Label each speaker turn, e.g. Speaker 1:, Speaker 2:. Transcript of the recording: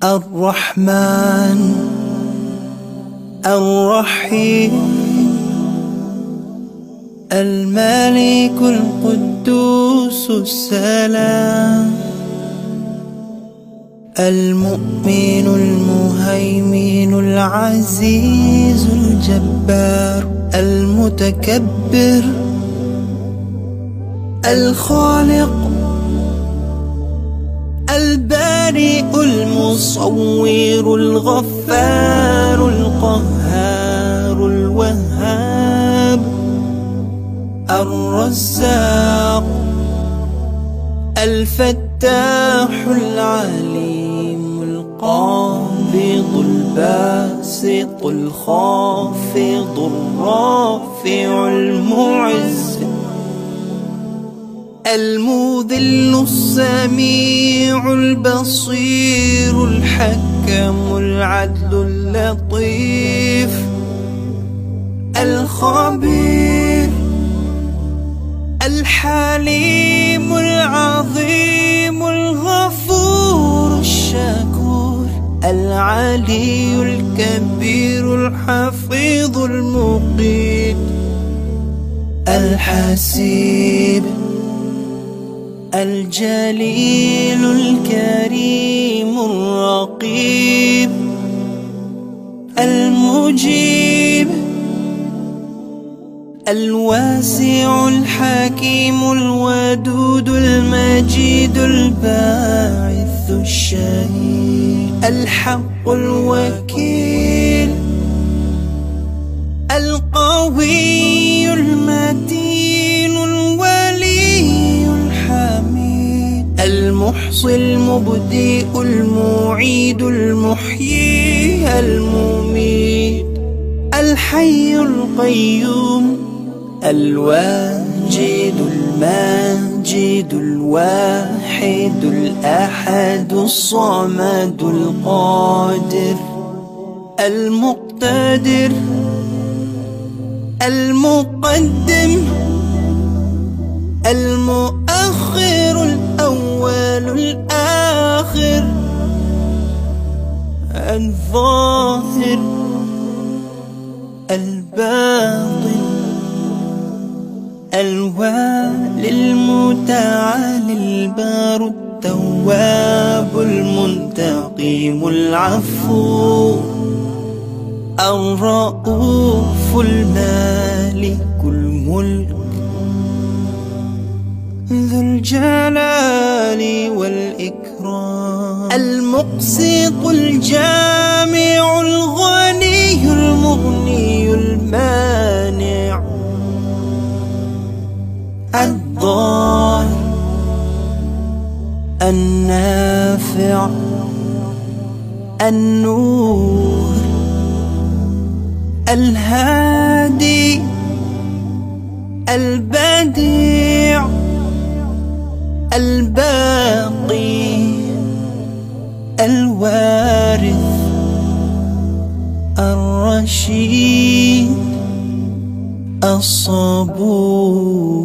Speaker 1: الرحمن الرحيم الملك القدوس السلام المؤمن المهيمن العزيز الجبار المتكبر الخالق البارئ المصور الغفار القهار الوهاب الرزاق الفتاح العليم القابض الباسط الخافض الرافع المعز المذل السميع البصير الحكم العدل اللطيف الخبير الحليم العظيم الغفور الشكور العلي الكبير الحفيظ المقيت الحسيب الجليل الكريم الرقيب المجيب الواسع الحكيم الودود المجيد الباعث الشهيد الحق الوكيل القوي المتين الولي الحميد المحصي المبدئ المعيد المحيي المميت الحي القيوم الواجد الماجد الواحد الأحد الصمد القادر المقتدر المقدم المؤخر الأول الآخر الظاهر الباطن الوالي المتعالي البار التواب المنتقم العفو الرؤوف المالك الملك ذو الجلال والإكرام المقسط الجامع الغني المغني المانع الضار النافع النور الهادي البديع الباقي الوارث الرشيد الصبور